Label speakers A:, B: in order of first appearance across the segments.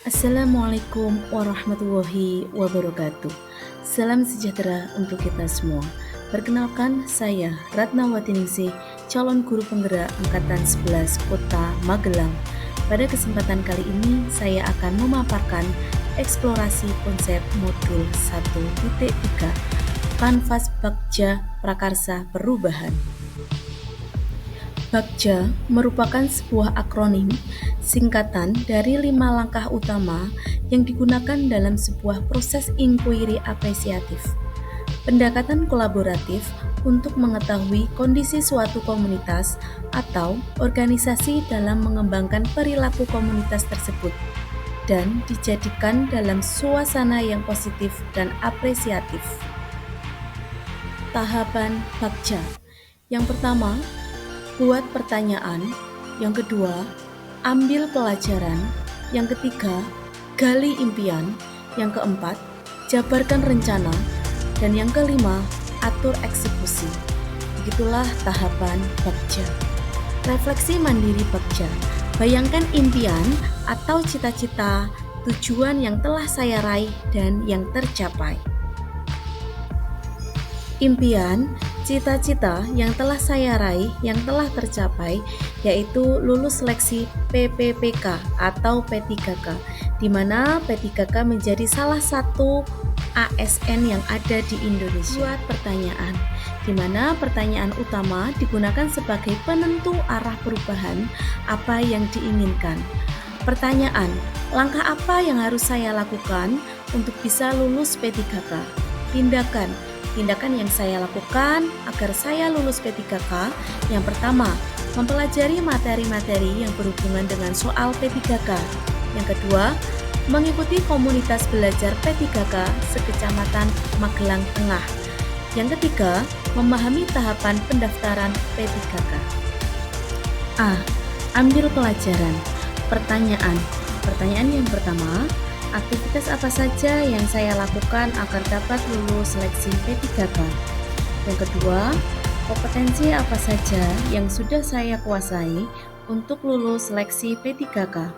A: Assalamualaikum warahmatullahi wabarakatuh. Salam sejahtera untuk kita semua. Perkenalkan, saya Ratnawati Ningsih, calon guru penggerak Angkatan 11 Kota Magelang. Pada kesempatan kali ini, saya akan memaparkan eksplorasi konsep modul 1.3 Kanvas Bagja Prakarsa Perubahan. Bagja merupakan sebuah akronim singkatan dari 5 langkah utama yang digunakan dalam sebuah proses inquiry apresiatif. Pendekatan kolaboratif untuk mengetahui kondisi suatu komunitas atau organisasi dalam mengembangkan perilaku komunitas tersebut dan dijadikan dalam suasana yang positif dan apresiatif. Tahapan Bagja. Yang pertama, buat pertanyaan. Yang kedua, ambil pelajaran. Yang ketiga, gali impian. Yang keempat, jabarkan rencana. Dan yang kelima, atur eksekusi. Begitulah tahapan Bagja. Refleksi mandiri Bagja. Bayangkan impian atau cita-cita, tujuan yang telah saya raih dan yang tercapai. Impian, cita-cita yang telah saya raih, yang telah tercapai, yaitu lulus seleksi PPPK atau P3K, di mana P3K menjadi salah satu ASN yang ada di Indonesia. Buat pertanyaan, di mana pertanyaan utama digunakan sebagai penentu arah perubahan apa yang diinginkan. Pertanyaan, langkah apa yang harus saya lakukan untuk bisa lulus P3K? Tindakan yang saya lakukan agar saya lulus P3K, yang pertama, mempelajari materi-materi yang berhubungan dengan soal P3K. Yang kedua, mengikuti komunitas belajar P3K sekecamatan Magelang Tengah. Yang ketiga, memahami tahapan pendaftaran P3K. A. Ambil pelajaran. Pertanyaan yang pertama, aktivitas apa saja yang saya lakukan agar dapat lulus seleksi P3K? Yang kedua, kompetensi apa saja yang sudah saya kuasai untuk lulus seleksi P3K?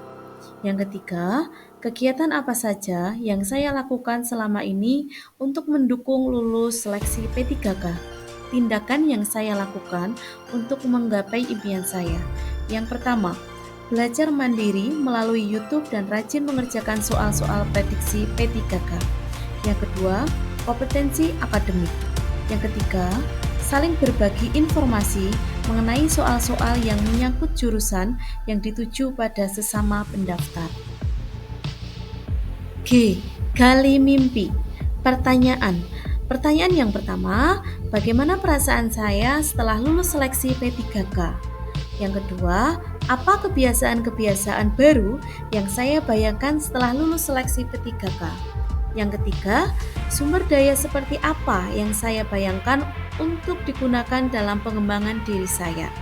A: Yang ketiga, kegiatan apa saja yang saya lakukan selama ini untuk mendukung lulus seleksi P3K? Tindakan yang saya lakukan untuk menggapai impian saya. Yang pertama, belajar mandiri melalui YouTube dan rajin mengerjakan soal-soal prediksi P3K. Yang kedua, kompetensi akademik. Yang ketiga, saling berbagi informasi mengenai soal-soal yang menyangkut jurusan yang dituju pada sesama pendaftar. G. Gali mimpi. Pertanyaan yang pertama, bagaimana perasaan saya setelah lulus seleksi P3K? Yang kedua, apa kebiasaan-kebiasaan baru yang saya bayangkan setelah lulus seleksi P3K? Yang ketiga, sumber daya seperti apa yang saya bayangkan untuk digunakan dalam pengembangan diri saya?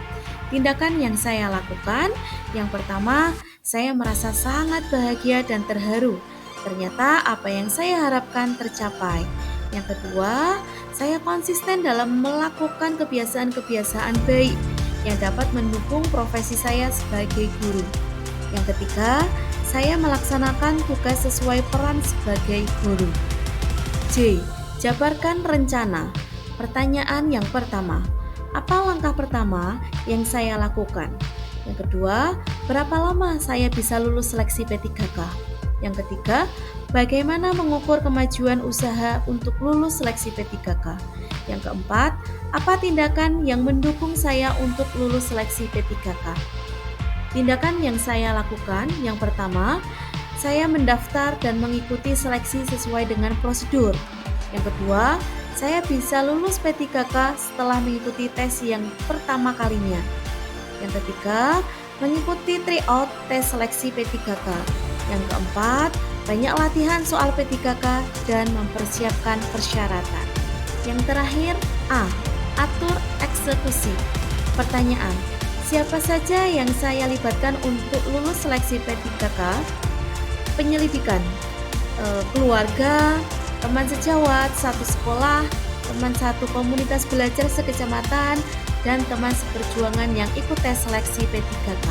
A: Tindakan yang saya lakukan, yang pertama, saya merasa sangat bahagia dan terharu. Ternyata apa yang saya harapkan tercapai. Yang kedua, saya konsisten dalam melakukan kebiasaan-kebiasaan baik yang dapat mendukung profesi saya sebagai guru. Yang ketiga, saya melaksanakan tugas sesuai peran sebagai guru. J. Jabarkan rencana. Pertanyaan yang pertama, apa langkah pertama yang saya lakukan? Yang kedua, berapa lama saya bisa lulus seleksi P3K? Yang ketiga, bagaimana mengukur kemajuan usaha untuk lulus seleksi P3K? Yang keempat, apa tindakan yang mendukung saya untuk lulus seleksi P3K? Tindakan yang saya lakukan, yang pertama, saya mendaftar dan mengikuti seleksi sesuai dengan prosedur. Yang kedua, saya bisa lulus P3K setelah mengikuti tes yang pertama kalinya. Yang ketiga, mengikuti tryout tes seleksi P3K. Yang keempat, banyak latihan soal P3K dan mempersiapkan persyaratan. Yang terakhir, A. Atur eksekusi. Pertanyaan, siapa saja yang saya libatkan untuk lulus seleksi P3K? Penyelidikan, keluarga, teman sejawat, satu sekolah, teman satu komunitas belajar sekecamatan, dan teman seperjuangan yang ikut tes seleksi P3K.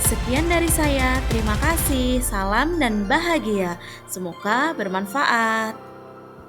A: Sekian dari saya, terima kasih, salam dan bahagia. Semoga bermanfaat.